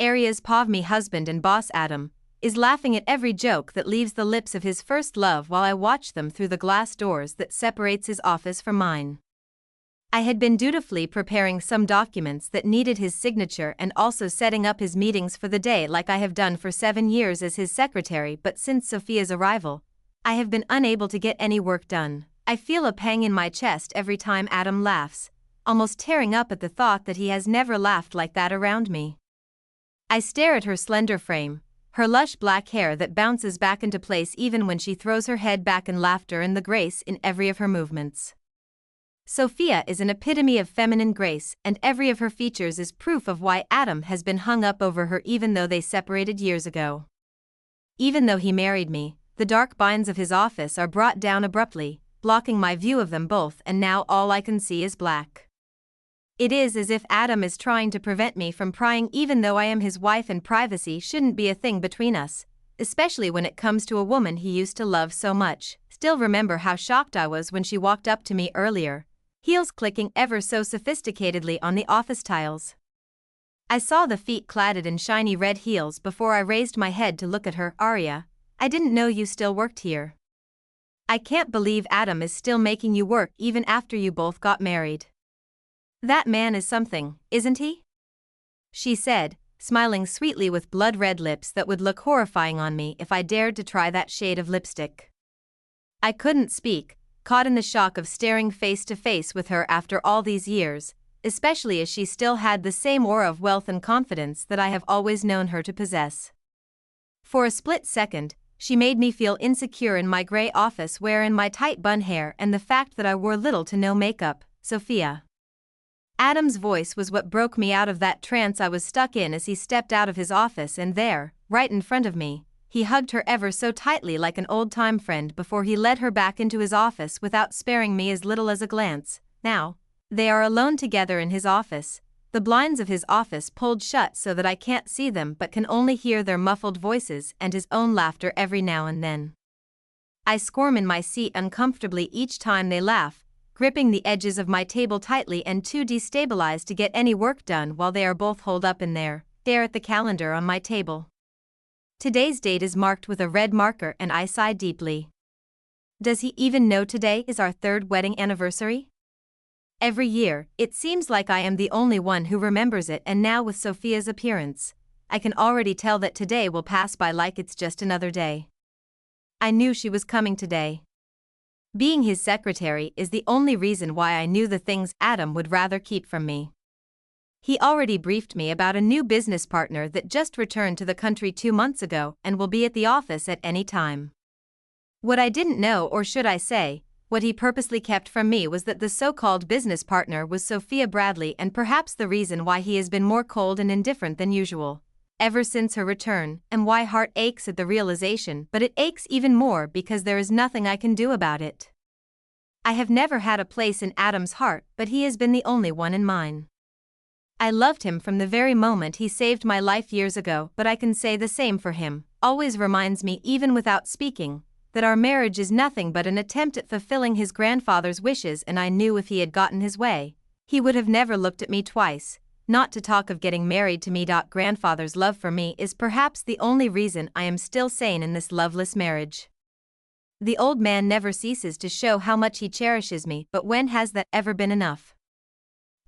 area's POV husband and boss Adam, is laughing at every joke that leaves the lips of his first love while I watch them through the glass doors that separates his office from mine. I had been dutifully preparing some documents that needed his signature and also setting up his meetings for the day like I have done for 7 years as his secretary, but since Sophia's arrival, I have been unable to get any work done. I feel a pang in my chest every time Adam laughs, almost tearing up at the thought that he has never laughed like that around me. I stare at her slender frame, her lush black hair that bounces back into place even when she throws her head back in laughter, and the grace in every of her movements. Sophia is an epitome of feminine grace, and every of her features is proof of why Adam has been hung up over her even though they separated years ago. Even though he married me, the dark blinds of his office are brought down abruptly, blocking my view of them both, and now all I can see is black. It is as if Adam is trying to prevent me from prying even though I am his wife and privacy shouldn't be a thing between us, especially when it comes to a woman he used to love so much. Still remember how shocked I was when she walked up to me earlier, heels clicking ever so sophisticatedly on the office tiles. I saw the feet cladded in shiny red heels before I raised my head to look at her. Arya, I didn't know you still worked here. I can't believe Adam is still making you work even after you both got married. That man is something, isn't he? She said, smiling sweetly with blood-red lips that would look horrifying on me if I dared to try that shade of lipstick. I couldn't speak, caught in the shock of staring face to face with her after all these years, especially as she still had the same aura of wealth and confidence that I have always known her to possess. For a split second, she made me feel insecure in my gray office wear and my tight bun hair and the fact that I wore little to no makeup. Sophia. Adam's voice was what broke me out of that trance I was stuck in as he stepped out of his office, and there, right in front of me, he hugged her ever so tightly like an old-time friend before he led her back into his office without sparing me as little as a glance. Now, they are alone together in his office, the blinds of his office pulled shut so that I can't see them but can only hear their muffled voices and his own laughter every now and then. I squirm in my seat uncomfortably each time they laugh, gripping the edges of my table tightly and too destabilized to get any work done while they are both holed up in there. Stare at the calendar on my table. Today's date is marked with a red marker and I sigh deeply. Does he even know today is our 3rd wedding anniversary? Every year, it seems like I am the only one who remembers it, and now with Sophia's appearance, I can already tell that today will pass by like it's just another day. I knew she was coming today. Being his secretary is the only reason why I knew the things Adam would rather keep from me. He already briefed me about a new business partner that just returned to the country 2 months ago and will be at the office at any time. What I didn't know, or should I say, what he purposely kept from me, was that the so-called business partner was Sophia Bradley, and perhaps the reason why he has been more cold and indifferent than usual ever since her return, and why heart aches at the realization, but it aches even more because there is nothing I can do about it. I have never had a place in Adam's heart, but he has been the only one in mine. I loved him from the very moment he saved my life years ago, but I can say the same for him. Always reminds me, even without speaking, that our marriage is nothing but an attempt at fulfilling his grandfather's wishes, and I knew if he had gotten his way, he would have never looked at me twice. Not to talk of getting married to me. Grandfather's love for me is perhaps the only reason I am still sane in this loveless marriage. The old man never ceases to show how much he cherishes me, but when has that ever been enough?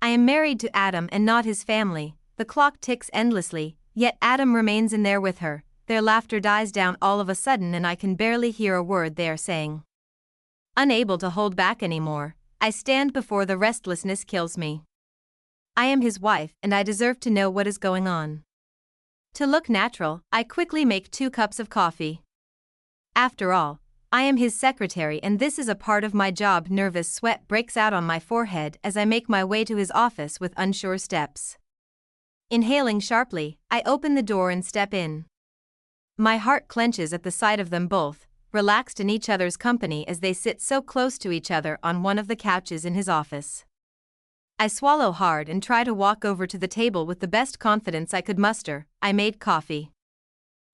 I am married to Adam and not his family. The clock ticks endlessly, yet Adam remains in there with her. Their laughter dies down all of a sudden and I can barely hear a word they are saying. Unable to hold back anymore, I stand before the restlessness kills me. I am his wife and I deserve to know what is going on. To look natural, I quickly make 2 cups of coffee. After all, I am his secretary and this is a part of my job. Nervous sweat breaks out on my forehead as I make my way to his office with unsure steps. Inhaling sharply, I open the door and step in. My heart clenches at the sight of them both, relaxed in each other's company as they sit so close to each other on one of the couches in his office. I swallow hard and try to walk over to the table with the best confidence I could muster. I made coffee.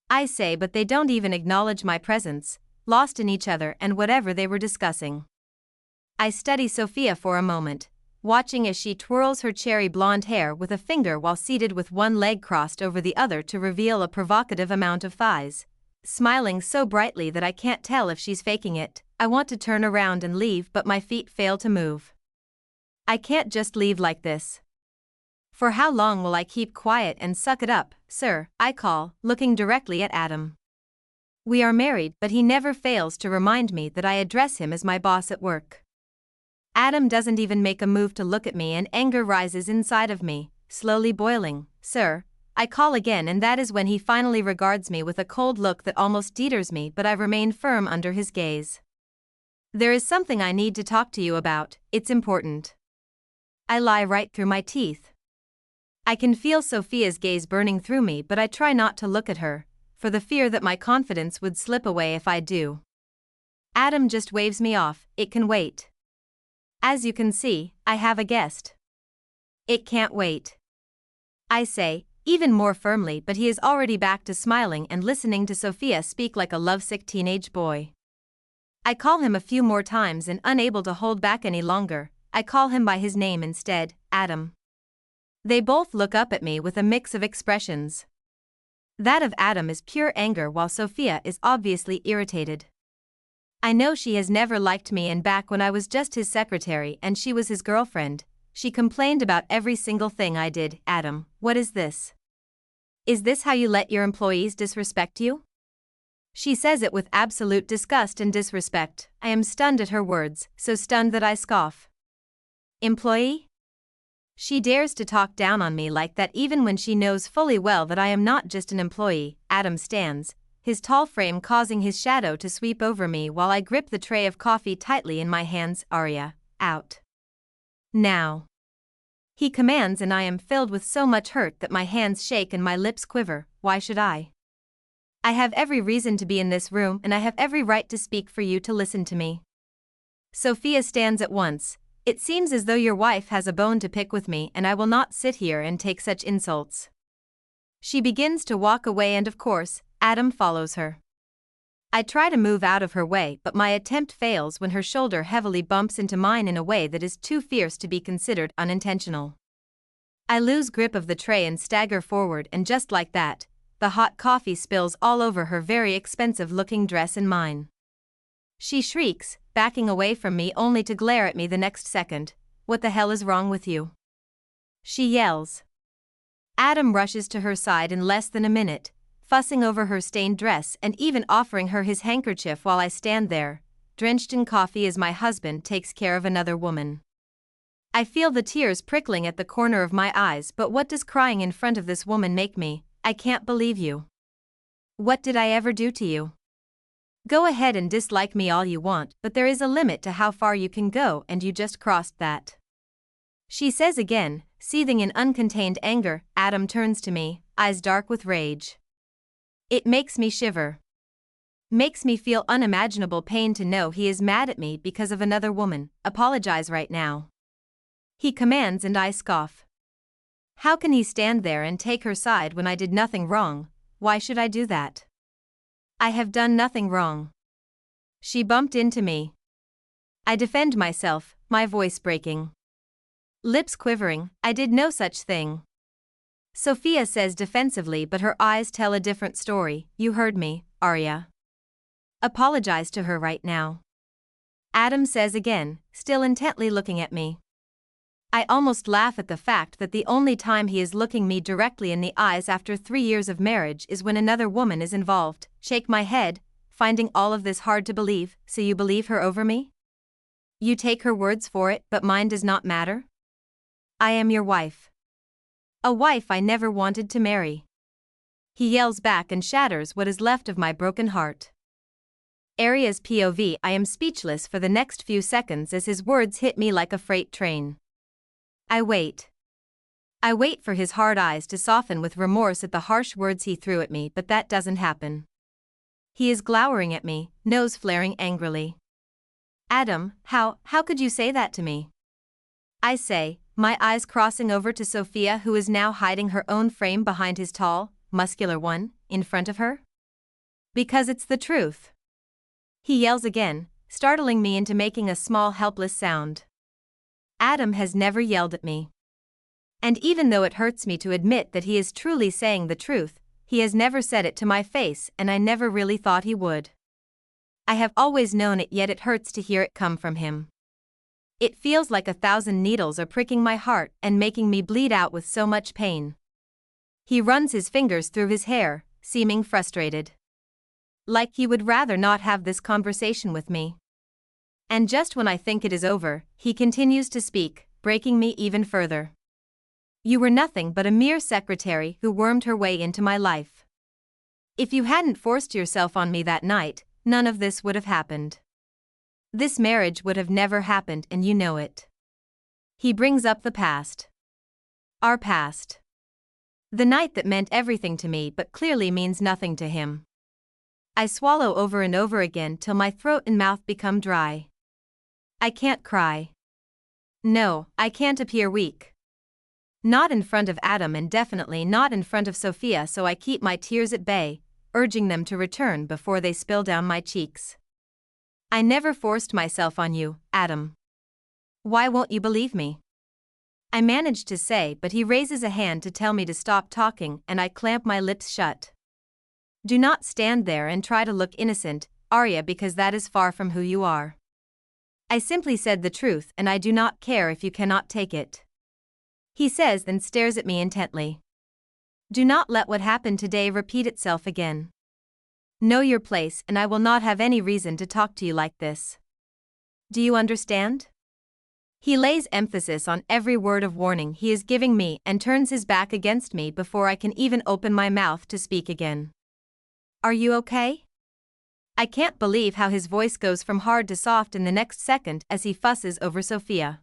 I say, but they don't even acknowledge my presence, lost in each other and whatever they were discussing. I study Sophia for a moment, watching as she twirls her cherry blonde hair with a finger while seated with one leg crossed over the other to reveal a provocative amount of thighs. Smiling so brightly that I can't tell if she's faking it. I want to turn around and leave, but my feet fail to move. I can't just leave like this. For how long will I keep quiet and suck it up, sir? I call, looking directly at Adam. We are married, but he never fails to remind me that I address him as my boss at work. Adam doesn't even make a move to look at me, and anger rises inside of me, slowly boiling. Sir, I call again, and that is when he finally regards me with a cold look that almost deters me, but I remain firm under his gaze. There is something I need to talk to you about, it's important. I lie right through my teeth. I can feel Sophia's gaze burning through me, but I try not to look at her, for the fear that my confidence would slip away if I do. Adam just waves me off. It can wait. As you can see, I have a guest. It can't wait. I say, even more firmly, but he is already back to smiling and listening to Sophia speak like a lovesick teenage boy. I call him a few more times, and unable to hold back any longer, I call him by his name instead, Adam. They both look up at me with a mix of expressions. That of Adam is pure anger, while Sophia is obviously irritated. I know she has never liked me, and back when I was just his secretary and she was his girlfriend, she complained about every single thing I did. Adam, what is this? Is this how you let your employees disrespect you? She says it with absolute disgust and disrespect. I am stunned at her words, so stunned that I scoff. Employee? She dares to talk down on me like that even when she knows fully well that I am not just an employee. Adam stands, his tall frame causing his shadow to sweep over me while I grip the tray of coffee tightly in my hands. Arya, out. Now. He commands, and I am filled with so much hurt that my hands shake and my lips quiver. Why should I? I have every reason to be in this room, and I have every right to speak for you to listen to me. Sophia stands at once. It seems as though your wife has a bone to pick with me, and I will not sit here and take such insults. She begins to walk away, and of course, Adam follows her. I try to move out of her way, but my attempt fails when her shoulder heavily bumps into mine in a way that is too fierce to be considered unintentional. I lose grip of the tray and stagger forward, and just like that, the hot coffee spills all over her very expensive-looking dress and mine. She shrieks, backing away from me only to glare at me the next second. What the hell is wrong with you? She yells. Adam rushes to her side in less than a minute, fussing over her stained dress and even offering her his handkerchief while I stand there, drenched in coffee as my husband takes care of another woman. I feel the tears prickling at the corner of my eyes, but what does crying in front of this woman make me? I can't believe you. What did I ever do to you? Go ahead and dislike me all you want, but there is a limit to how far you can go, and you just crossed that. She says again, seething in uncontained anger. Adam turns to me, eyes dark with rage. It makes me shiver. Makes me feel unimaginable pain to know he is mad at me because of another woman. Apologize right now. He commands, and I scoff. How can he stand there and take her side when I did nothing wrong? Why should I do that? I have done nothing wrong. She bumped into me. I defend myself, my voice breaking. Lips quivering. I did no such thing. Sophia says defensively, but her eyes tell a different story. You heard me, Arya. Apologize to her right now. Adam says again, still intently looking at me. I almost laugh at the fact that the only time he is looking me directly in the eyes after 3 years of marriage is when another woman is involved. Shake my head, finding all of this hard to believe. So you believe her over me? You take her words for it, but mine does not matter? I am your wife. A wife I never wanted to marry. He yells back and shatters what is left of my broken heart. Arya's POV. I am speechless for the next few seconds as his words hit me like a freight train. I wait. I wait for his hard eyes to soften with remorse at the harsh words he threw at me, but that doesn't happen. He is glowering at me, nose flaring angrily. Adam, how could you say that to me? I say, my eyes crossing over to Sophia, who is now hiding her own frame behind his tall, muscular one, in front of her. Because it's the truth. He yells again, startling me into making a small helpless sound. Adam has never yelled at me. And even though it hurts me to admit that he is truly saying the truth, he has never said it to my face, and I never really thought he would. I have always known it, yet it hurts to hear it come from him. It feels like 1,000 needles are pricking my heart and making me bleed out with so much pain. He runs his fingers through his hair, seeming frustrated. Like he would rather not have this conversation with me. And just when I think it is over, he continues to speak, breaking me even further. You were nothing but a mere secretary who wormed her way into my life. If you hadn't forced yourself on me that night, none of this would have happened. This marriage would have never happened, and you know it. He brings up the past. Our past. The night that meant everything to me but clearly means nothing to him. I swallow over and over again till my throat and mouth become dry. I can't cry. No, I can't appear weak. Not in front of Adam, and definitely not in front of Sophia, so I keep my tears at bay, urging them to return before they spill down my cheeks. I never forced myself on you, Adam. Why won't you believe me? I manage to say, but he raises a hand to tell me to stop talking, and I clamp my lips shut. Do not stand there and try to look innocent, Arya, because that is far from who you are. I simply said the truth, and I do not care if you cannot take it. He says, then stares at me intently. Do not let what happened today repeat itself again. Know your place, and I will not have any reason to talk to you like this. Do you understand? He lays emphasis on every word of warning he is giving me and turns his back against me before I can even open my mouth to speak again. Are you okay? I can't believe how his voice goes from hard to soft in the next second as he fusses over Sophia.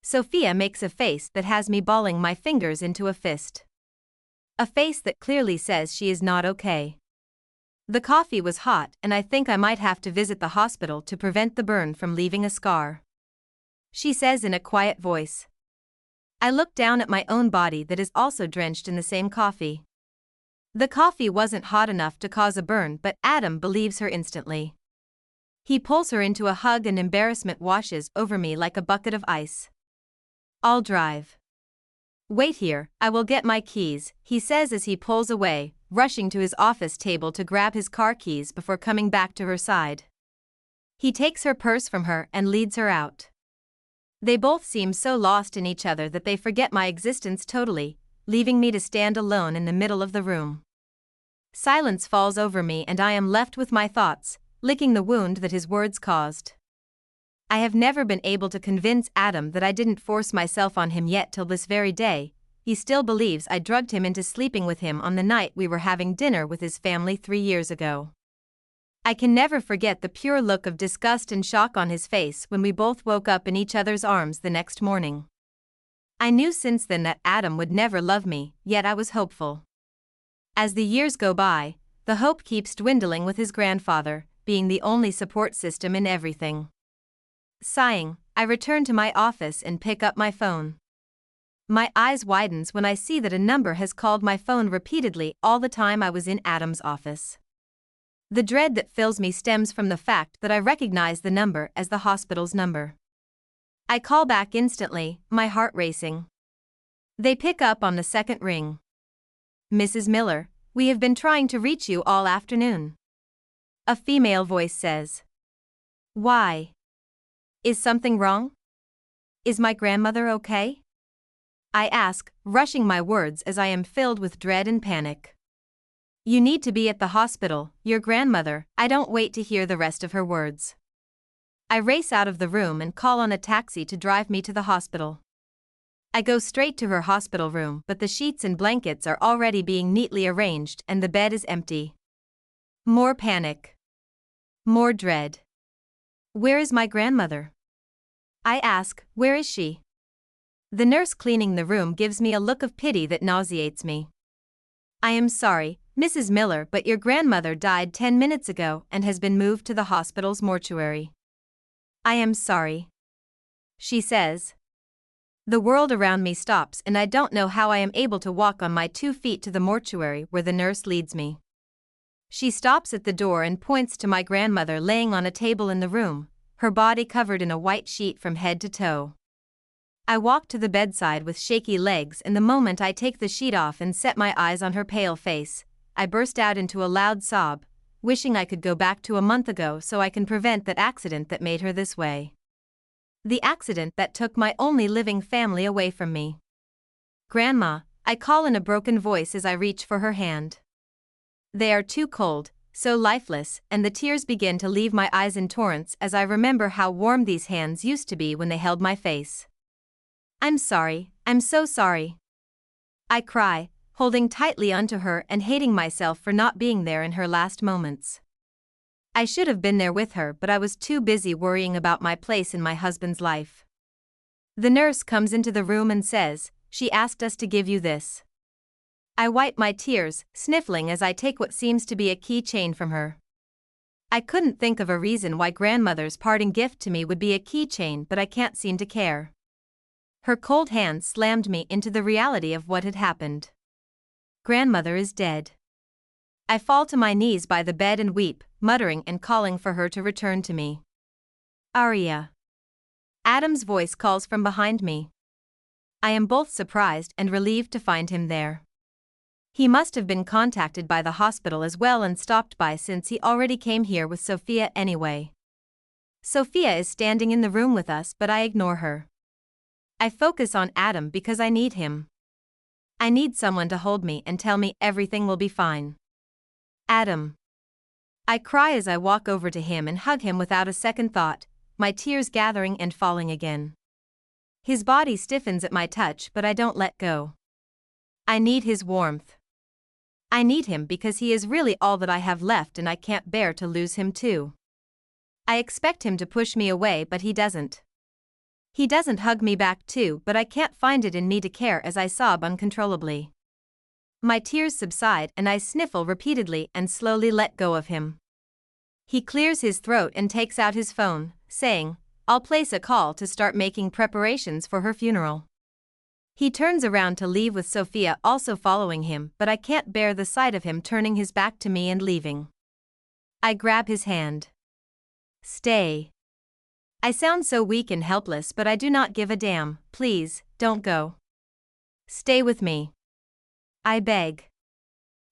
Sophia makes a face that has me balling my fingers into a fist. A face that clearly says she is not okay. The coffee was hot, and I think I might have to visit the hospital to prevent the burn from leaving a scar. She says in a quiet voice. I look down at my own body that is also drenched in the same coffee. The coffee wasn't hot enough to cause a burn, but Adam believes her instantly. He pulls her into a hug and embarrassment washes over me like a bucket of ice. I'll drive. Wait here, I will get my keys, he says as he pulls away, rushing to his office table to grab his car keys before coming back to her side. He takes her purse from her and leads her out. They both seem so lost in each other that they forget my existence totally, leaving me to stand alone in the middle of the room. Silence falls over me and I am left with my thoughts, licking the wound that his words caused. I have never been able to convince Adam that I didn't force myself on him yet till this very day. He still believes I drugged him into sleeping with him on the night we were having dinner with his family 3 years ago. I can never forget the pure look of disgust and shock on his face when we both woke up in each other's arms the next morning. I knew since then that Adam would never love me, yet I was hopeful. As the years go by, the hope keeps dwindling with his grandfather being the only support system in everything. Sighing, I return to my office and pick up my phone. My eyes widens when I see that a number has called my phone repeatedly all the time I was in Adam's office. The dread that fills me stems from the fact that I recognize the number as the hospital's number. I call back instantly, my heart racing. They pick up on the second ring. Mrs. Miller, we have been trying to reach you all afternoon. A female voice says. Why? Is something wrong? Is my grandmother okay? I ask, rushing my words as I am filled with dread and panic. You need to be at the hospital, your grandmother. I don't wait to hear the rest of her words. I race out of the room and call on a taxi to drive me to the hospital. I go straight to her hospital room, but the sheets and blankets are already being neatly arranged and the bed is empty. More panic. More dread. Where is my grandmother? I ask, where is she? The nurse cleaning the room gives me a look of pity that nauseates me. I am sorry, Mrs. Miller, but your grandmother died 10 minutes ago and has been moved to the hospital's mortuary. I am sorry. She says. The world around me stops and I don't know how I am able to walk on my 2 feet to the mortuary where the nurse leads me. She stops at the door and points to my grandmother laying on a table in the room, her body covered in a white sheet from head to toe. I walk to the bedside with shaky legs, and the moment I take the sheet off and set my eyes on her pale face, I burst out into a loud sob, wishing I could go back to a month ago so I can prevent that accident that made her this way. The accident that took my only living family away from me. "Grandma," I call in a broken voice as I reach for her hand. They are too cold, so lifeless, and the tears begin to leave my eyes in torrents as I remember how warm these hands used to be when they held my face. "I'm sorry, I'm so sorry," I cry, holding tightly onto her and hating myself for not being there in her last moments. I should have been there with her, but I was too busy worrying about my place in my husband's life. The nurse comes into the room and says, "She asked us to give you this." I wipe my tears, sniffling as I take what seems to be a keychain from her. I couldn't think of a reason why grandmother's parting gift to me would be a keychain, but I can't seem to care. Her cold hand slammed me into the reality of what had happened. Grandmother is dead. I fall to my knees by the bed and weep, muttering and calling for her to return to me. "Aria." Adam's voice calls from behind me. I am both surprised and relieved to find him there. He must have been contacted by the hospital as well and stopped by, since he already came here with Sophia anyway. Sophia is standing in the room with us, but I ignore her. I focus on Adam because I need him. I need someone to hold me and tell me everything will be fine. "Adam." I cry as I walk over to him and hug him without a second thought, my tears gathering and falling again. His body stiffens at my touch, but I don't let go. I need his warmth. I need him because he is really all that I have left, and I can't bear to lose him too. I expect him to push me away, but he doesn't. He doesn't hug me back too, but I can't find it in me to care as I sob uncontrollably. My tears subside and I sniffle repeatedly and slowly let go of him. He clears his throat and takes out his phone, saying, "I'll place a call to start making preparations for her funeral." He turns around to leave with Sophia also following him, but I can't bear the sight of him turning his back to me and leaving. I grab his hand. "Stay." I sound so weak and helpless, but I do not give a damn. "Please, don't go. Stay with me," I beg.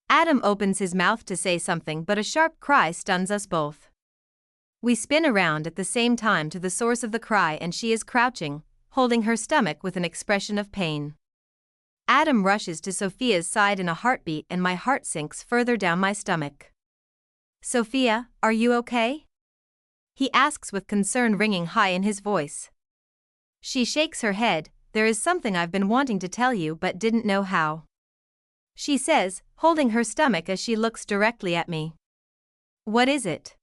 Adam opens his mouth to say something, but a sharp cry stuns us both. We spin around at the same time to the source of the cry, and she is crouching, holding her stomach with an expression of pain. Adam rushes to Sophia's side in a heartbeat, and my heart sinks further down my stomach. "Sophia, are you okay?" he asks with concern ringing high in his voice. She shakes her head. "There is something I've been wanting to tell you but didn't know how," she says, holding her stomach as she looks directly at me. "What is it?"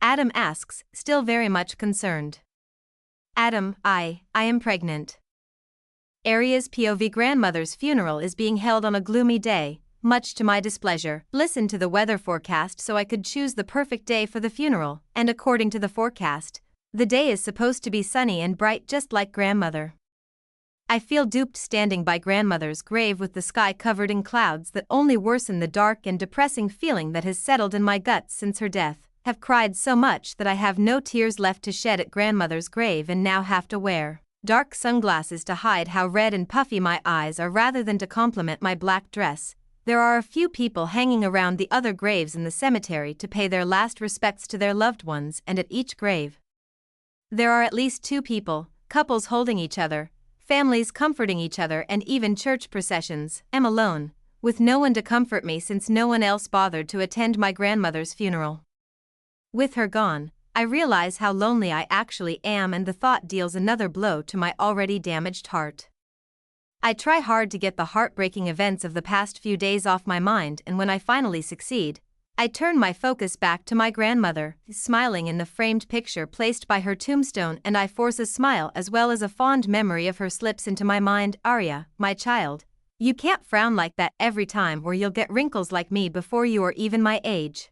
Adam asks, still very much concerned. "Adam, I am pregnant." Aria's POV grandmother's funeral is being held on a gloomy day, much to my displeasure. Listened to the weather forecast so I could choose the perfect day for the funeral, and according to the forecast, the day is supposed to be sunny and bright just like grandmother. I feel duped standing by grandmother's grave with the sky covered in clouds that only worsen the dark and depressing feeling that has settled in my guts since her death. Have cried so much that I have no tears left to shed at grandmother's grave, and now have to wear dark sunglasses to hide how red and puffy my eyes are rather than to complement my black dress. There are a few people hanging around the other graves in the cemetery to pay their last respects to their loved ones, and at each grave there are at least 2 people, couples holding each other, families comforting each other, and even church processions. I'm alone, with no one to comfort me since no one else bothered to attend my grandmother's funeral. With her gone, I realize how lonely I actually am, and the thought deals another blow to my already damaged heart. I try hard to get the heartbreaking events of the past few days off my mind, and when I finally succeed, I turn my focus back to my grandmother, smiling in the framed picture placed by her tombstone, and I force a smile as well as a fond memory of her slips into my mind. "Aria, my child, you can't frown like that every time or you'll get wrinkles like me before you are even my age,"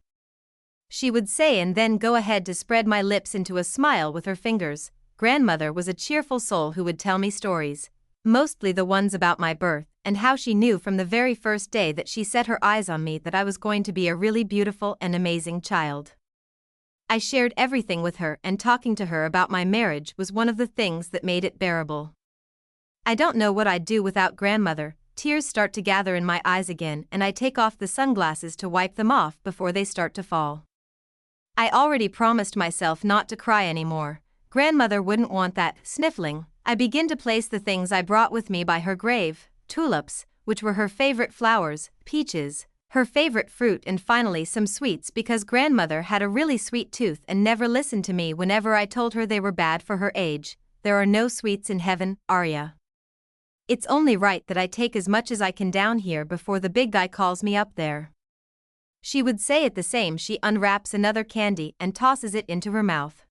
she would say, and then go ahead to spread my lips into a smile with her fingers. Grandmother was a cheerful soul who would tell me stories, mostly the ones about my birth, and how she knew from the very first day that she set her eyes on me that I was going to be a really beautiful and amazing child. I shared everything with her, and talking to her about my marriage was one of the things that made it bearable. I don't know what I'd do without grandmother. Tears start to gather in my eyes again and I take off the sunglasses to wipe them off before they start to fall. I already promised myself not to cry anymore. Grandmother wouldn't want that. Sniffling, I begin to place the things I brought with me by her grave: tulips, which were her favorite flowers, peaches, her favorite fruit, and finally some sweets because grandmother had a really sweet tooth and never listened to me whenever I told her they were bad for her age. There are no sweets in heaven, Arya. It's only right that I take as much as I can down here before the big guy calls me up there. She would say it the same. She unwraps another candy and tosses it into her mouth.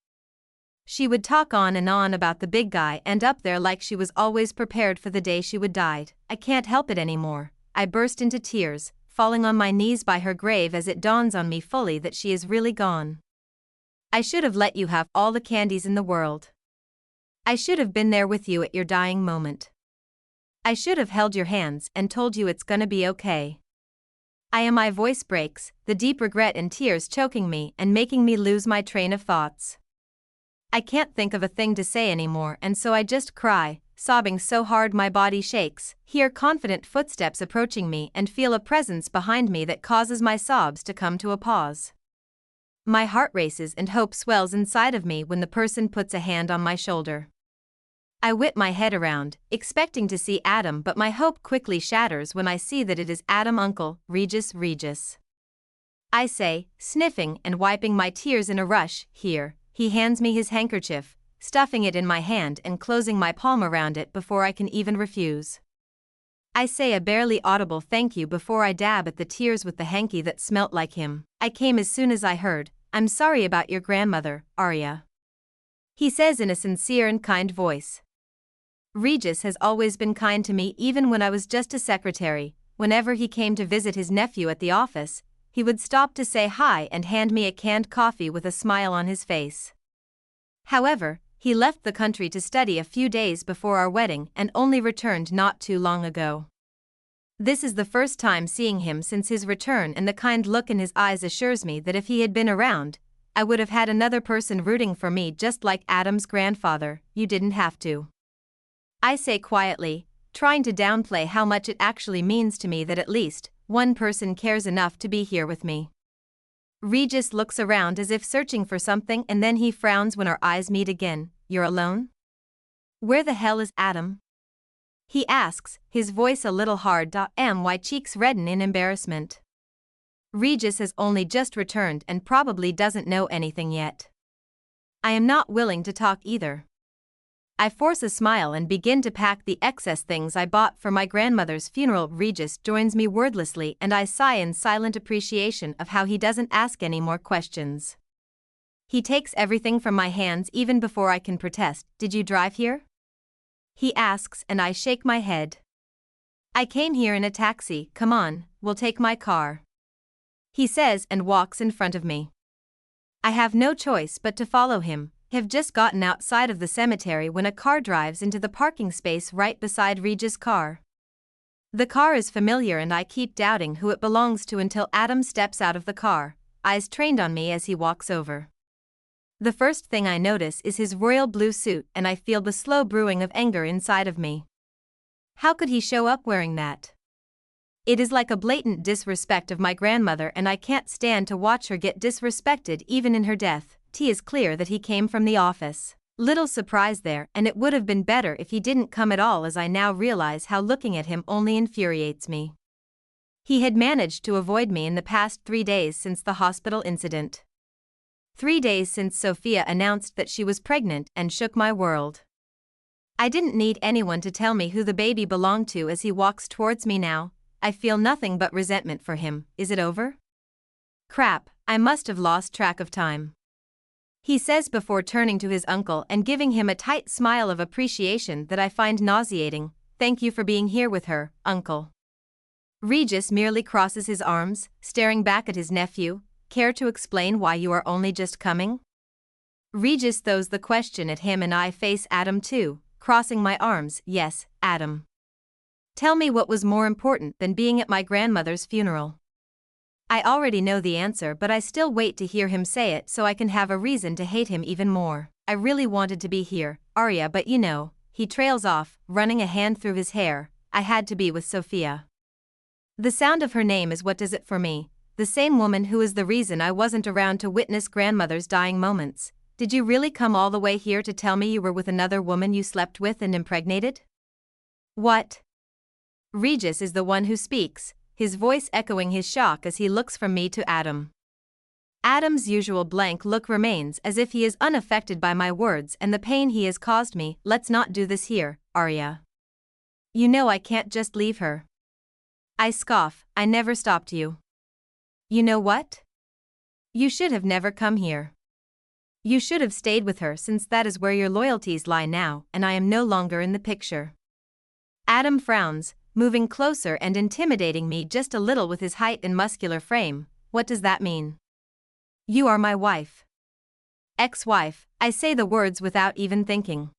She would talk on and on about the big guy and up there like she was always prepared for the day she would die. I can't help it anymore. I burst into tears, falling on my knees by her grave as it dawns on me fully that she is really gone. I should have let you have all the candies in the world. I should have been there with you at your dying moment. I should have held your hands and told you it's gonna be okay. My voice breaks, the deep regret and tears choking me and making me lose my train of thoughts. I can't think of a thing to say anymore, and so I just cry, sobbing so hard my body shakes, hear confident footsteps approaching me and feel a presence behind me that causes my sobs to come to a pause. My heart races and hope swells inside of me when the person puts a hand on my shoulder. I whip my head around, expecting to see Adam, but my hope quickly shatters when I see that it is Adam, Uncle Regis. I say, sniffing and wiping my tears in a rush. Here. He hands me his handkerchief, stuffing it in my hand and closing my palm around it before I can even refuse. I say a barely audible thank you before I dab at the tears with the hanky that smelt like him. I came as soon as I heard, "I'm sorry about your grandmother, Arya," he says in a sincere and kind voice. Regis has always been kind to me even when I was just a secretary. Whenever he came to visit his nephew at the office, he would stop to say hi and hand me a canned coffee with a smile on his face. However, he left the country to study a few days before our wedding and only returned not too long ago. This is the first time seeing him since his return, and the kind look in his eyes assures me that if he had been around, I would have had another person rooting for me just like Adam's grandfather. You didn't have to, I say quietly, trying to downplay how much it actually means to me that at least one person cares enough to be here with me. Regis looks around as if searching for something, and then he frowns when our eyes meet again. You're alone? Where the hell is Adam? He asks, his voice a little hard. My cheeks redden in embarrassment. Regis has only just returned and probably doesn't know anything yet. I am not willing to talk either. I force a smile and begin to pack the excess things I bought for my grandmother's funeral. Regis joins me wordlessly and I sigh in silent appreciation of how he doesn't ask any more questions. He takes everything from my hands even before I can protest. Did you drive here? He asks and I shake my head. I came here in a taxi. Come on, we'll take my car, he says and walks in front of me. I have no choice but to follow him. Have just gotten outside of the cemetery when a car drives into the parking space right beside Regis' car. The car is familiar and I keep doubting who it belongs to until Adam steps out of the car, eyes trained on me as he walks over. The first thing I notice is his royal blue suit and I feel the slow brewing of anger inside of me. How could he show up wearing that? It is like a blatant disrespect of my grandmother, and I can't stand to watch her get disrespected even in her death. It is clear that he came from the office. Little surprise there, and it would have been better if he didn't come at all, as I now realize how looking at him only infuriates me. He had managed to avoid me in the past 3 days since the hospital incident. 3 days since Sophia announced that she was pregnant and shook my world. I didn't need anyone to tell me who the baby belonged to. As he walks towards me now, I feel nothing but resentment for him. Is it over? Crap, I must have lost track of time, he says before turning to his uncle and giving him a tight smile of appreciation that I find nauseating. Thank you for being here with her, Uncle. Regis merely crosses his arms, staring back at his nephew. Care to explain why you are only just coming? Regis throws the question at him and I face Adam too, crossing my arms. Yes, Adam. Tell me what was more important than being at my grandmother's funeral. I already know the answer, but I still wait to hear him say it so I can have a reason to hate him even more. I really wanted to be here, Arya, but you know, he trails off, running a hand through his hair. I had to be with Sophia. The sound of her name is what does it for me, the same woman who is the reason I wasn't around to witness grandmother's dying moments. Did you really come all the way here to tell me you were with another woman you slept with and impregnated? What? Regis is the one who speaks, his voice echoing his shock as he looks from me to Adam. Adam's usual blank look remains as if he is unaffected by my words and the pain he has caused me. Let's not do this here, Arya. You know I can't just leave her. I scoff, I never stopped you. You know what? You should have never come here. You should have stayed with her since that is where your loyalties lie now and I am no longer in the picture. Adam frowns, moving closer and intimidating me just a little with his height and muscular frame. What does that mean? You are my wife. Ex-wife, I say the words without even thinking.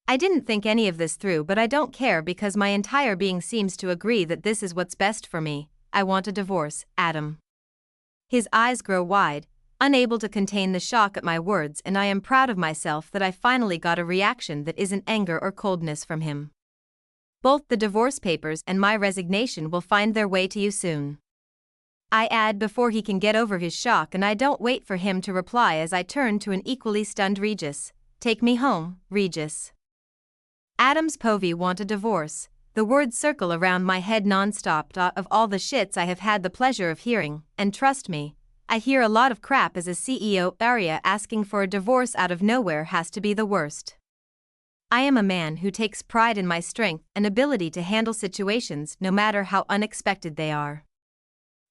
I didn't think any of this through, but I don't care because my entire being seems to agree that this is what's best for me. I want a divorce, Adam. His eyes grow wide, unable to contain the shock at my words, and I am proud of myself that I finally got a reaction that isn't anger or coldness from him. Both the divorce papers and my resignation will find their way to you soon. I add before he can get over his shock, and I don't wait for him to reply as I turn to an equally stunned Regis. Take me home, Regis. Adam's povey want a divorce. The words circle around my head non-stop. Of all the shits I have had the pleasure of hearing, and trust me, I hear a lot of crap as a CEO. Arya asking for a divorce out of nowhere has to be the worst. I am a man who takes pride in my strength and ability to handle situations no matter how unexpected they are.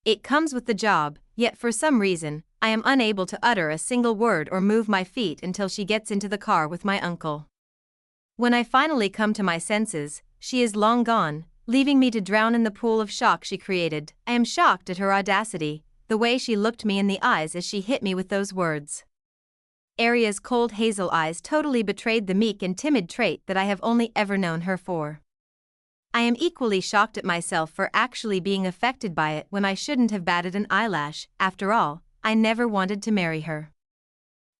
It comes with the job, yet for some reason, I am unable to utter a single word or move my feet until she gets into the car with my uncle. When I finally come to my senses, she is long gone, leaving me to drown in the pool of shock she created. I am shocked at her audacity, the way she looked me in the eyes as she hit me with those words. Arya's cold hazel eyes totally betrayed the meek and timid trait that I have only ever known her for. I am equally shocked at myself for actually being affected by it when I shouldn't have batted an eyelash. After all, I never wanted to marry her.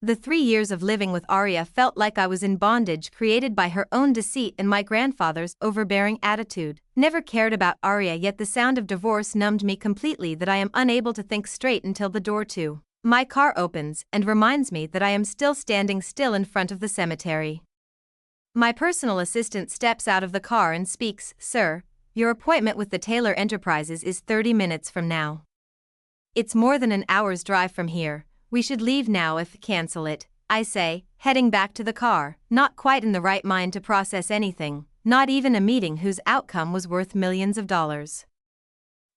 The 3 years of living with Arya felt like I was in bondage created by her own deceit and my grandfather's overbearing attitude. Never cared about Arya, yet the sound of divorce numbed me completely that I am unable to think straight until the door to my car opens and reminds me that I am still standing still in front of the cemetery. My personal assistant steps out of the car and speaks. Sir, your appointment with the Taylor Enterprises is 30 minutes from now. It's more than an hour's drive from here. We should leave now. If cancel it, I say, heading back to the car, not quite in the right mind to process anything, not even a meeting whose outcome was worth millions of dollars.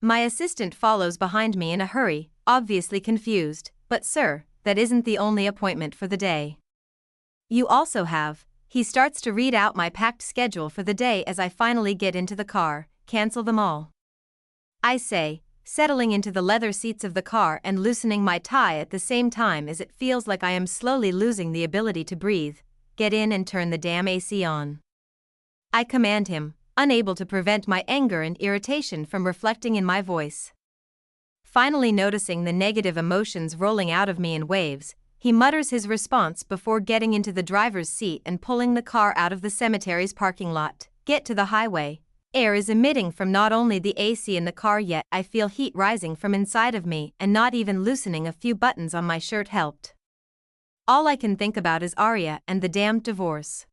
My assistant follows behind me in a hurry, obviously confused. But sir, that isn't the only appointment for the day. You also have. He starts to read out my packed schedule for the day as I finally get into the car. Cancel them all, I say, settling into the leather seats of the car and loosening my tie at the same time as it feels like I am slowly losing the ability to breathe. Get in and turn the damn AC on, I command him, unable to prevent my anger and irritation from reflecting in my voice. Finally noticing the negative emotions rolling out of me in waves, he mutters his response before getting into the driver's seat and pulling the car out of the cemetery's parking lot. Get to the highway. Air is emitting from not only the AC in the car, yet I feel heat rising from inside of me, and not even loosening a few buttons on my shirt helped. All I can think about is Arya and the damned divorce.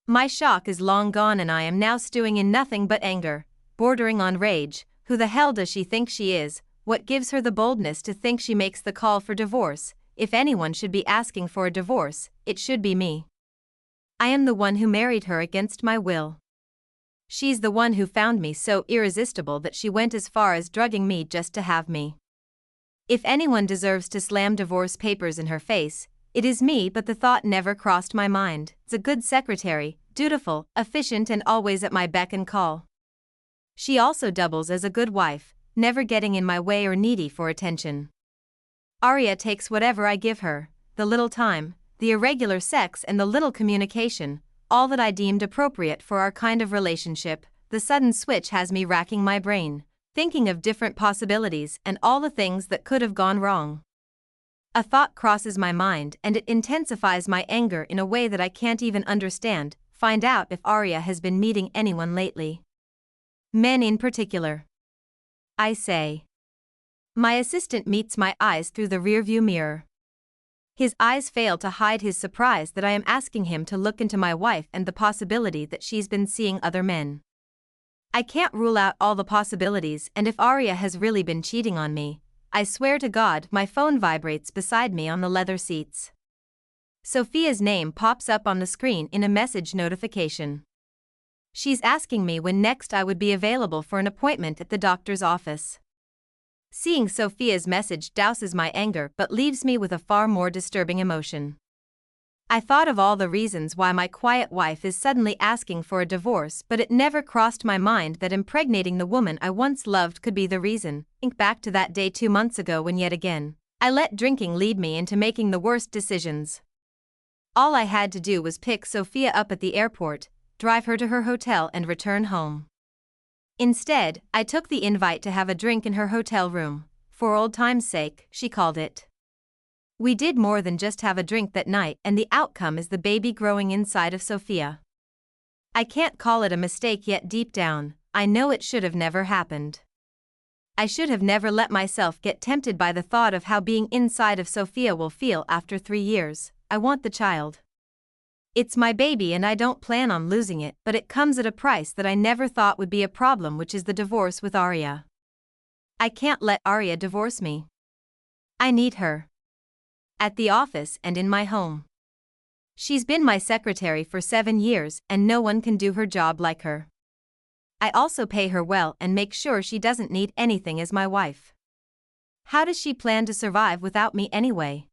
My shock is long gone and I am now stewing in nothing but anger, bordering on rage. Who the hell does she think she is? What gives her the boldness to think she makes the call for divorce? If anyone should be asking for a divorce, it should be me. I am the one who married her against my will. She's the one who found me so irresistible that she went as far as drugging me just to have me. If anyone deserves to slam divorce papers in her face, it is me, but the thought never crossed my mind. It's a good secretary, dutiful, efficient, and always at my beck and call. She also doubles as a good wife, never getting in my way or needy for attention. Arya takes whatever I give her, the little time, the irregular sex, and the little communication, all that I deemed appropriate for our kind of relationship. The sudden switch has me racking my brain, thinking of different possibilities and all the things that could have gone wrong. A thought crosses my mind and it intensifies my anger in a way that I can't even understand. find out if Arya has been meeting anyone lately. Men in particular. I say. My assistant meets my eyes through the rearview mirror. His eyes fail to hide his surprise that I am asking him to look into my wife and the possibility that she's been seeing other men. I can't rule out all the possibilities, and if Arya has really been cheating on me, I swear to God my phone vibrates beside me on the leather seats. Sophia's name pops up on the screen in a message notification. She's asking me when next I would be available for an appointment at the doctor's office. Seeing Sophia's message douses my anger but leaves me with a far more disturbing emotion. I thought of all the reasons why my quiet wife is suddenly asking for a divorce, but it never crossed my mind that impregnating the woman I once loved could be the reason. Think back to that day 2 months ago when yet again, I let drinking lead me into making the worst decisions. All I had to do was pick Sophia up at the airport, drive her to her hotel and return home. Instead, I took the invite to have a drink in her hotel room. For old time's sake, she called it. We did more than just have a drink that night, and the outcome is the baby growing inside of Sophia. I can't call it a mistake yet deep down, I know it should have never happened. I should have never let myself get tempted by the thought of how being inside of Sophia will feel after 3 years. I want the child. It's my baby and I don't plan on losing it, but it comes at a price that I never thought would be a problem, which is the divorce with Arya. I can't let Arya divorce me. I need her. At the office and in my home. She's been my secretary for 7 years and no one can do her job like her. I also pay her well and make sure she doesn't need anything as my wife. How does she plan to survive without me anyway?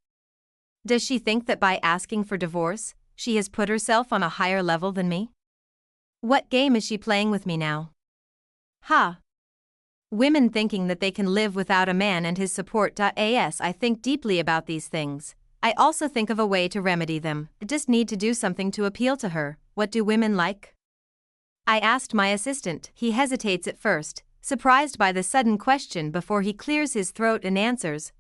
Does she think that by asking for divorce, she has put herself on a higher level than me? What game is she playing with me now? Ha! Women thinking that they can live without a man and his support. As I think deeply about these things, I also think of a way to remedy them. I just need to do something to appeal to her. What do women like? I asked my assistant. He hesitates at first, surprised by the sudden question before he clears his throat and answers,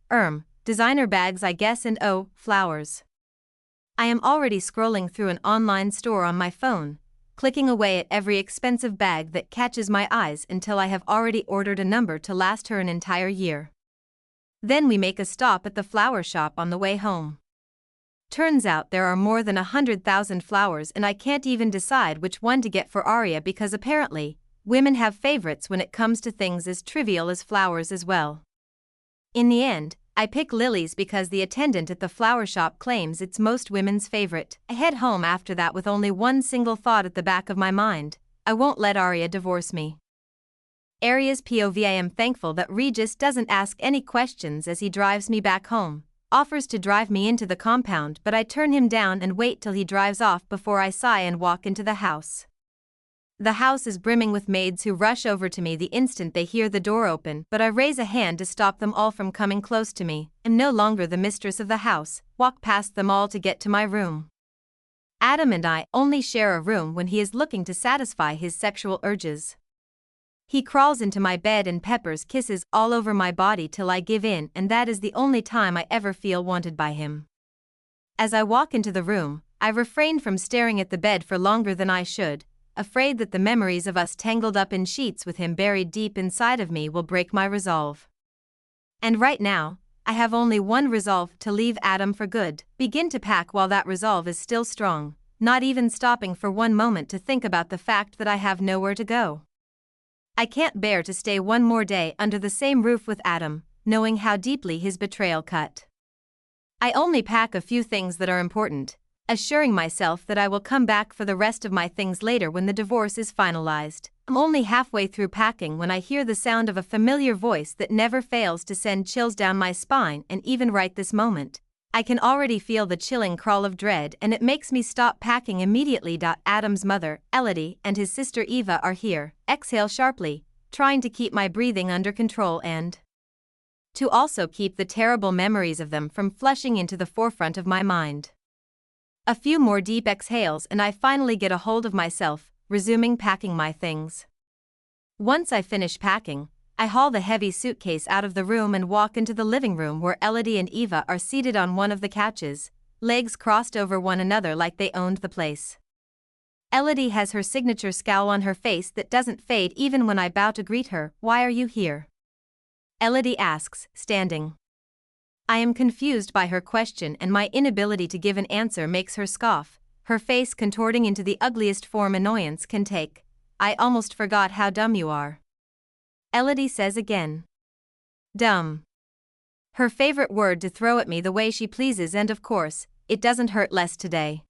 designer bags I guess, and oh, flowers. I am already scrolling through an online store on my phone, clicking away at every expensive bag that catches my eyes until I have already ordered a number to last her an entire year. Then we make a stop at the flower shop on the way home. Turns out there are more than 100,000 flowers and I can't even decide which one to get for Arya because apparently, women have favorites when it comes to things as trivial as flowers as well. In the end, I pick lilies because the attendant at the flower shop claims it's most women's favorite. I head home after that with only one single thought at the back of my mind: I won't let Arya divorce me. Arya's POV. I am thankful that Regis doesn't ask any questions as he drives me back home, offers to drive me into the compound, but I turn him down and wait till he drives off before I sigh and walk into the house. The house is brimming with maids who rush over to me the instant they hear the door open, but I raise a hand to stop them all from coming close to me. I'm no longer the mistress of the house, walk past them all to get to my room. Adam and I only share a room when he is looking to satisfy his sexual urges. He crawls into my bed and peppers kisses all over my body till I give in, and that is the only time I ever feel wanted by him. As I walk into the room, I refrain from staring at the bed for longer than I should, afraid that the memories of us tangled up in sheets with him buried deep inside of me will break my resolve. And right now, I have only one resolve: to leave Adam for good. Begin to pack while that resolve is still strong, not even stopping for one moment to think about the fact that I have nowhere to go. I can't bear to stay one more day under the same roof with Adam, knowing how deeply his betrayal cut. I only pack a few things that are important, assuring myself that I will come back for the rest of my things later when the divorce is finalized. I'm only halfway through packing when I hear the sound of a familiar voice that never fails to send chills down my spine, and even right this moment, I can already feel the chilling crawl of dread, and it makes me stop packing immediately. Adam's mother, Elodie, and his sister Eva are here. Exhale sharply, trying to keep my breathing under control and to also keep the terrible memories of them from flushing into the forefront of my mind. A few more deep exhales and I finally get a hold of myself, resuming packing my things. Once I finish packing, I haul the heavy suitcase out of the room and walk into the living room where Elodie and Eva are seated on one of the couches, legs crossed over one another like they owned the place. Elodie has her signature scowl on her face that doesn't fade even when I bow to greet her. Why are you here? Elodie asks, standing. I am confused by her question, and my inability to give an answer makes her scoff, her face contorting into the ugliest form annoyance can take. I almost forgot how dumb you are. Elodie says again. Dumb. Her favorite word to throw at me the way she pleases, and of course, it doesn't hurt less today.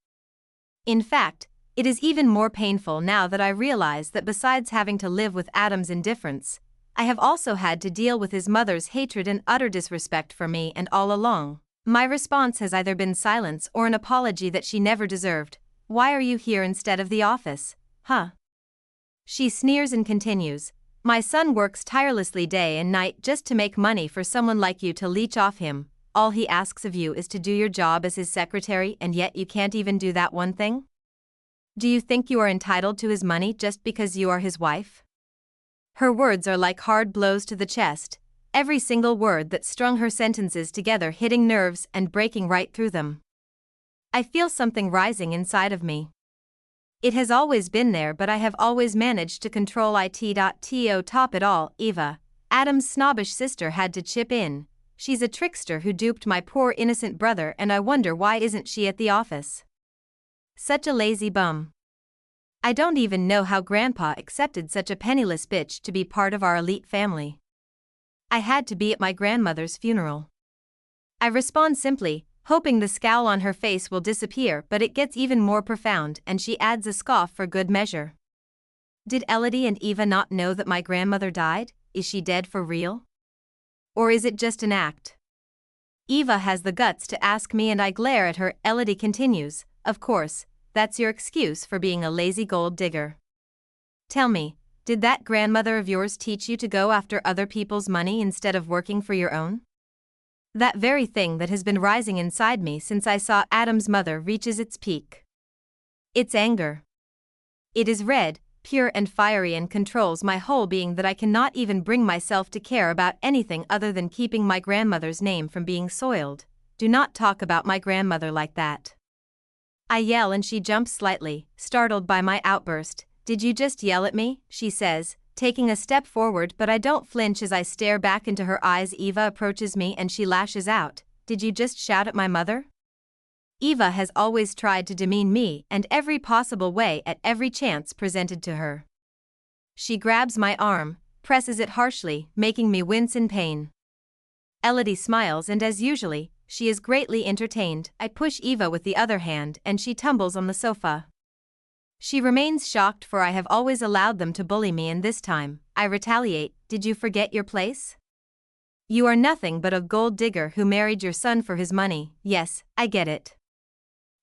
In fact, it is even more painful now that I realize that besides having to live with Adam's indifference, I have also had to deal with his mother's hatred and utter disrespect for me, and all along, my response has either been silence or an apology that she never deserved. Why are you here instead of the office, huh? She sneers and continues, my son works tirelessly day and night just to make money for someone like you to leech off him. All he asks of you is to do your job as his secretary, and yet you can't even do that one thing? Do you think you are entitled to his money just because you are his wife? Her words are like hard blows to the chest, every single word that strung her sentences together hitting nerves and breaking right through them. I feel something rising inside of me. It has always been there, but I have always managed to control it. To top it all, Eva, Adam's snobbish sister, had to chip in. She's a trickster who duped my poor innocent brother, and I wonder why isn't she at the office? Such a lazy bum. I don't even know how Grandpa accepted such a penniless bitch to be part of our elite family. I had to be at my grandmother's funeral. I respond simply, hoping the scowl on her face will disappear, but it gets even more profound, and she adds a scoff for good measure. Did Elodie and Eva not know that my grandmother died? Is she dead for real? Or is it just an act? Eva has the guts to ask me, and I glare at her. Elodie continues, of course, that's your excuse for being a lazy gold digger. Tell me, did that grandmother of yours teach you to go after other people's money instead of working for your own? That very thing that has been rising inside me since I saw Adam's mother reaches its peak. It's anger. It is red, pure and fiery, and controls my whole being that I cannot even bring myself to care about anything other than keeping my grandmother's name from being soiled. Do not talk about my grandmother like that. I yell, and she jumps slightly, startled by my outburst. Did you just yell at me? She says, taking a step forward, but I don't flinch as I stare back into her eyes. Eva approaches me and she lashes out. Did you just shout at my mother? Eva has always tried to demean me in every possible way at every chance presented to her. She grabs my arm, presses it harshly, making me wince in pain. Elodie smiles, and as usually, she is greatly entertained. I push Eva with the other hand and she tumbles on the sofa. She remains shocked, for I have always allowed them to bully me, and this time, I retaliate. Did you forget your place? You are nothing but a gold digger who married your son for his money. Yes, I get it.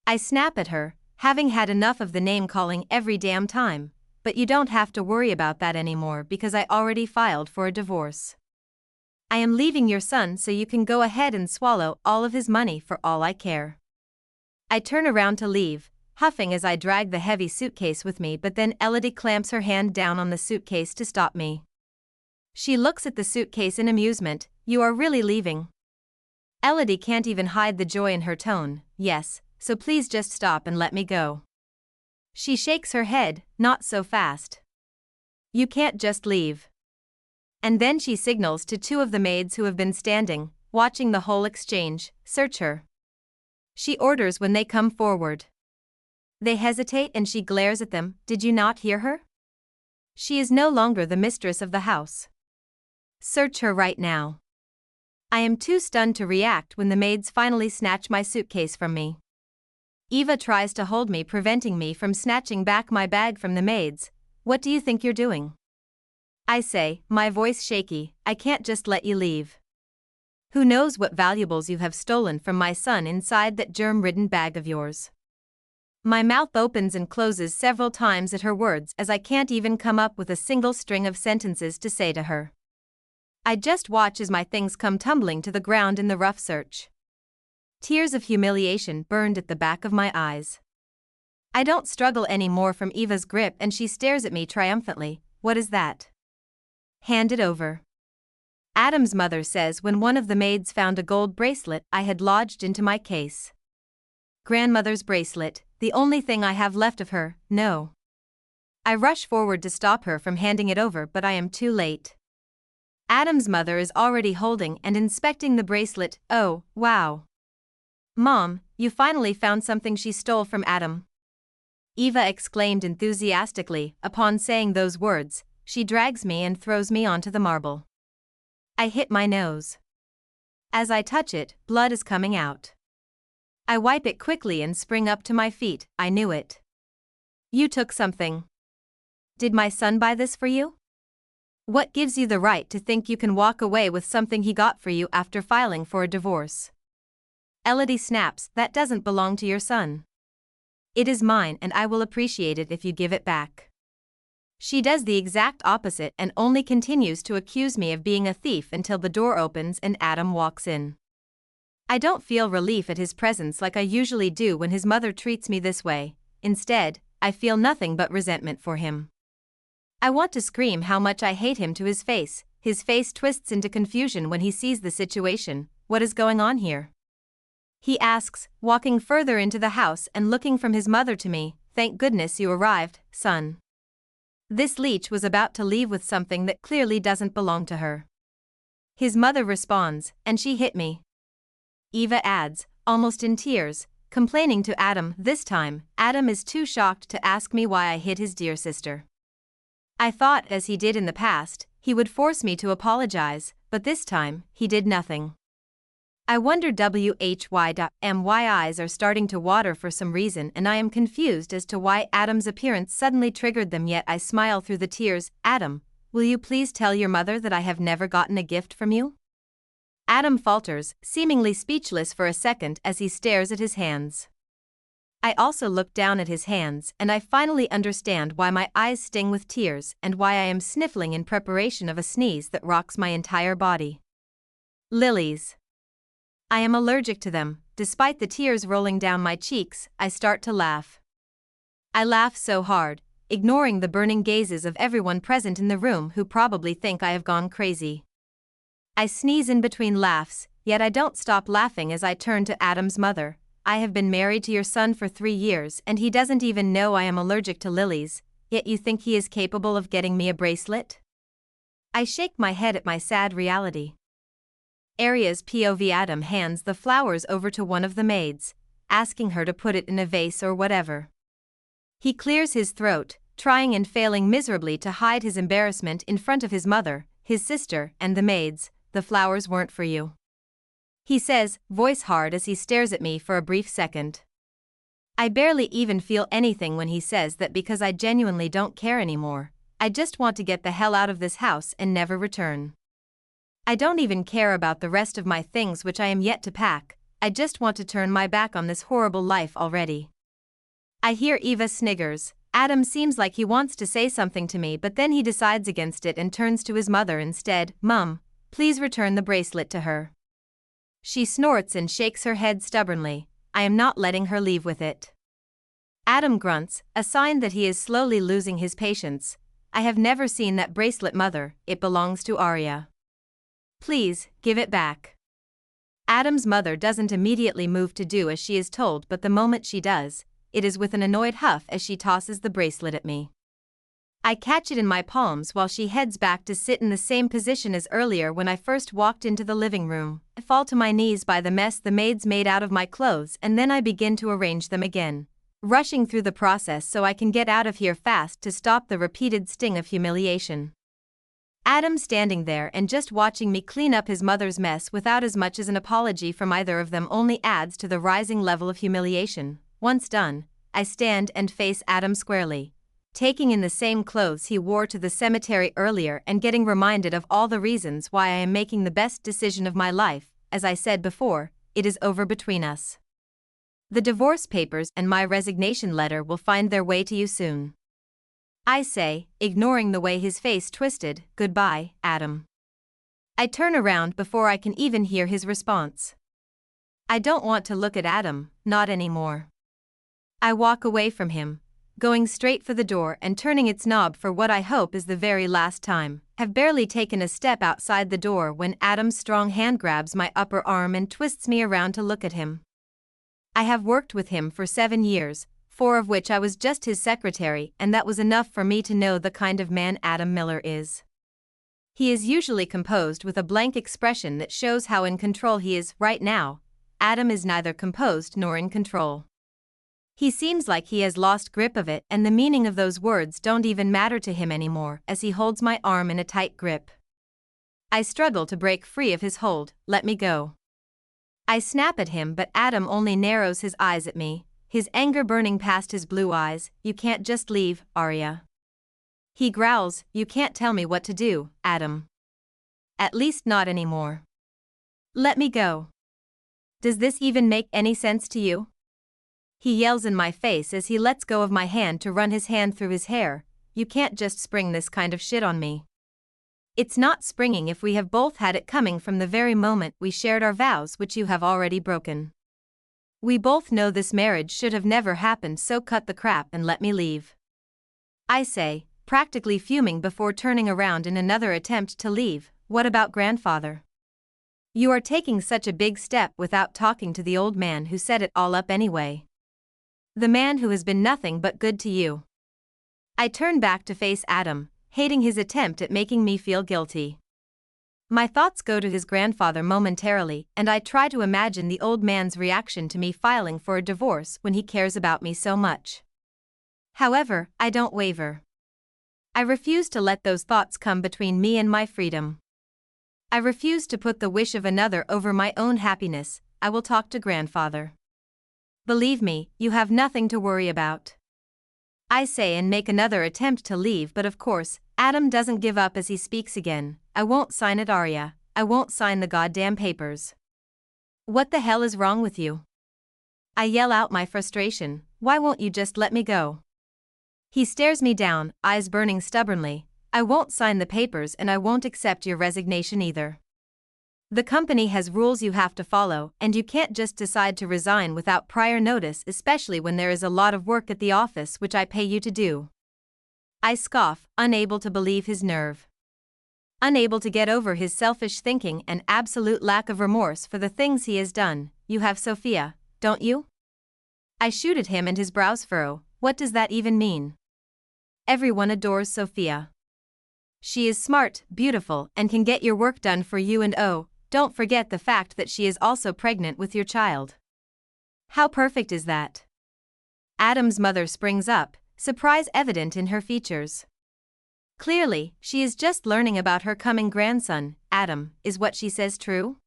I snap at her, having had enough of the name-calling every damn time, but you don't have to worry about that anymore because I already filed for a divorce. I am leaving your son so you can go ahead and swallow all of his money for all I care. I turn around to leave, huffing as I drag the heavy suitcase with me, but then Elodie clamps her hand down on the suitcase to stop me. She looks at the suitcase in amusement. You are really leaving? Elodie can't even hide the joy in her tone. Yes, so please just stop and let me go. She shakes her head. Not so fast. You can't just leave. And then she signals to two of the maids who have been standing, watching the whole exchange. Search her. She orders when they come forward. They hesitate and she glares at them. Did you not hear her? She is no longer the mistress of the house. Search her right now. I am too stunned to react when the maids finally snatch my suitcase from me. Eva tries to hold me, preventing me from snatching back my bag from the maids. What do you think you're doing? I say, my voice shaky. I can't just let you leave. Who knows what valuables you have stolen from my son inside that germ-ridden bag of yours? My mouth opens and closes several times at her words as I can't even come up with a single string of sentences to say to her. I just watch as my things come tumbling to the ground in the rough search. Tears of humiliation burned at the back of my eyes. I don't struggle anymore from Eva's grip, and she stares at me triumphantly. What is that? Hand it over. Adam's mother says when one of the maids found a gold bracelet I had lodged into my case. Grandmother's bracelet, the only thing I have left of her, no. I rush forward to stop her from handing it over, but I am too late. Adam's mother is already holding and inspecting the bracelet. Oh, wow. Mom, you finally found something she stole from Adam. Eva exclaimed enthusiastically. Upon saying those words, she drags me and throws me onto the marble. I hit my nose. As I touch it, blood is coming out. I wipe it quickly and spring up to my feet. I knew it. You took something. Did my son buy this for you? What gives you the right to think you can walk away with something he got for you after filing for a divorce? Elodie snaps. That doesn't belong to your son. It is mine and I will appreciate it if you give it back. She does the exact opposite and only continues to accuse me of being a thief until the door opens and Adam walks in. I don't feel relief at his presence like I usually do when his mother treats me this way. Instead, I feel nothing but resentment for him. I want to scream how much I hate him to his face. His face twists into confusion when he sees the situation. What is going on here? He asks, walking further into the house and looking from his mother to me. Thank goodness you arrived, son. This leech was about to leave with something that clearly doesn't belong to her. His mother responds, and she hit me. Eva adds, almost in tears, complaining to Adam. This time, Adam is too shocked to ask me why I hit his dear sister. I thought, as he did in the past, he would force me to apologize, but this time, he did nothing. I wonder why eyes are starting to water for some reason and I am confused as to why Adam's appearance suddenly triggered them, yet I smile through the tears. Adam, will you please tell your mother that I have never gotten a gift from you? Adam falters, seemingly speechless for a second as he stares at his hands. I also look down at his hands and I finally understand why my eyes sting with tears and why I am sniffling in preparation of a sneeze that rocks my entire body. Lilies. I am allergic to them. Despite the tears rolling down my cheeks, I start to laugh. I laugh so hard, ignoring the burning gazes of everyone present in the room who probably think I have gone crazy. I sneeze in between laughs, yet I don't stop laughing as I turn to Adam's mother. I have been married to your son for 3 years and he doesn't even know I am allergic to lilies, yet you think he is capable of getting me a bracelet? I shake my head at my sad reality. Aria's POV. Adam hands the flowers over to one of the maids, asking her to put it in a vase or whatever. He clears his throat, trying and failing miserably to hide his embarrassment in front of his mother, his sister, and the maids. The flowers weren't for you. He says, voice hard as he stares at me for a brief second. I barely even feel anything when he says that because I genuinely don't care anymore. I just want to get the hell out of this house and never return. I don't even care about the rest of my things which I am yet to pack. I just want to turn my back on this horrible life already. I hear Eva sniggers. Adam seems like he wants to say something to me, but then he decides against it and turns to his mother instead. Mum, please return the bracelet to her. She snorts and shakes her head stubbornly. I am not letting her leave with it. Adam grunts, a sign that he is slowly losing his patience. I have never seen that bracelet, mother. It belongs to Arya. Please, give it back. Adam's mother doesn't immediately move to do as she is told, but the moment she does, it is with an annoyed huff as she tosses the bracelet at me. I catch it in my palms while she heads back to sit in the same position as earlier when I first walked into the living room. I fall to my knees by the mess the maids made out of my clothes and then I begin to arrange them again, rushing through the process so I can get out of here fast to stop the repeated sting of humiliation. Adam standing there and just watching me clean up his mother's mess without as much as an apology from either of them only adds to the rising level of humiliation. Once done, I stand and face Adam squarely, taking in the same clothes he wore to the cemetery earlier and getting reminded of all the reasons why I am making the best decision of my life. As I said before, it is over between us. The divorce papers and my resignation letter will find their way to you soon. I say, ignoring the way his face twisted. Goodbye, Adam. I turn around before I can even hear his response. I don't want to look at Adam, not anymore. I walk away from him, going straight for the door and turning its knob for what I hope is the very last time. Have barely taken a step outside the door when Adam's strong hand grabs my upper arm and twists me around to look at him. I have worked with him for 7 years, 4 of which I was just his secretary, and that was enough for me to know the kind of man Adam Miller is. He is usually composed with a blank expression that shows how in control he is. Right now, Adam is neither composed nor in control. He seems like he has lost grip of it, and the meaning of those words don't even matter to him anymore as he holds my arm in a tight grip. I struggle to break free of his hold. Let me go. I snap at him, but Adam only narrows his eyes at me, his anger burning past his blue eyes. You can't just leave, Arya. He growls, you can't tell me what to do, Adam. At least not anymore. Let me go. Does this even make any sense to you? He yells in my face as he lets go of my hand to run his hand through his hair. You can't just spring this kind of shit on me. It's not springing if we have both had it coming from the very moment we shared our vows, which you have already broken. We both know this marriage should have never happened, so cut the crap and let me leave. I say, practically fuming before turning around in another attempt to leave. What about grandfather? You are taking such a big step without talking to the old man who set it all up anyway. The man who has been nothing but good to you. I turn back to face Adam, hating his attempt at making me feel guilty. My thoughts go to his grandfather momentarily, and I try to imagine the old man's reaction to me filing for a divorce when he cares about me so much. However, I don't waver. I refuse to let those thoughts come between me and my freedom. I refuse to put the wish of another over my own happiness. I will talk to grandfather. Believe me, you have nothing to worry about. I say and make another attempt to leave, but of course, Adam doesn't give up as he speaks again. I won't sign it, Arya. I won't sign the goddamn papers. What the hell is wrong with you? I yell out my frustration. Why won't you just let me go? He stares me down, eyes burning stubbornly. I won't sign the papers, and I won't accept your resignation either. The company has rules you have to follow, and you can't just decide to resign without prior notice, especially when there is a lot of work at the office which I pay you to do. I scoff, unable to believe his nerve. Unable to get over his selfish thinking and absolute lack of remorse for the things he has done. You have Sophia, don't you? I shoot at him and his brows furrow. What does that even mean? Everyone adores Sophia. She is smart, beautiful, and can get your work done for you, and oh, don't forget the fact that she is also pregnant with your child. How perfect is that? Adam's mother springs up, surprise evident in her features. Clearly, she is just learning about her coming grandson. Adam, is what she says true?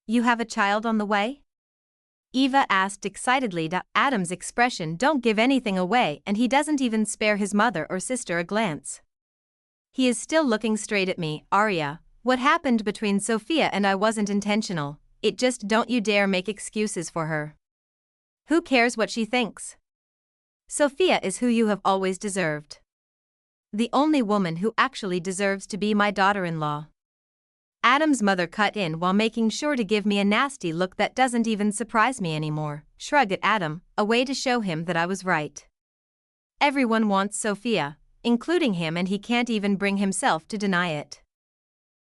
You have a child on the way? Eva asked excitedly. Adam's expression don't give anything away, and he doesn't even spare his mother or sister a glance. He is still looking straight at me. Arya, what happened between Sophia and I wasn't intentional. It just don't you dare make excuses for her. Who cares what she thinks? Sophia is who you have always deserved. The only woman who actually deserves to be my daughter-in-law. Adam's mother cut in while making sure to give me a nasty look that doesn't even surprise me anymore. Shrug at Adam, a way to show him that I was right. Everyone wants Sophia, including him, and he can't even bring himself to deny it.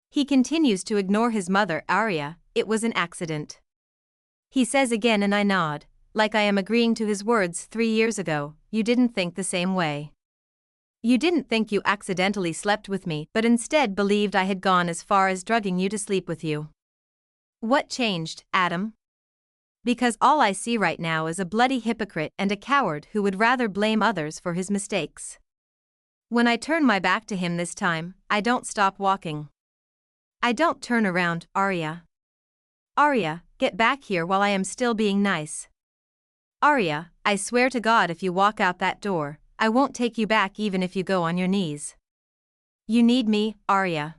He continues to ignore his mother. Arya, it was an accident. He says again, and I nod, like I am agreeing to his words. 3 years ago, you didn't think the same way. You didn't think you accidentally slept with me, but instead believed I had gone as far as drugging you to sleep with you. What changed, Adam? Because all I see right now is a bloody hypocrite and a coward who would rather blame others for his mistakes. When I turn my back to him this time, I don't stop walking. I don't turn around. Arya. Arya, get back here while I am still being nice. Arya, I swear to God, if you walk out that door, I won't take you back even if you go on your knees. You need me, Arya.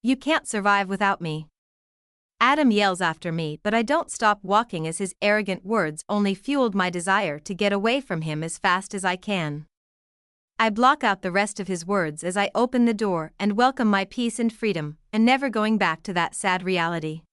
You can't survive without me. Adam yells after me, but I don't stop walking as his arrogant words only fueled my desire to get away from him as fast as I can. I block out the rest of his words as I open the door and welcome my peace and freedom, and never going back to that sad reality.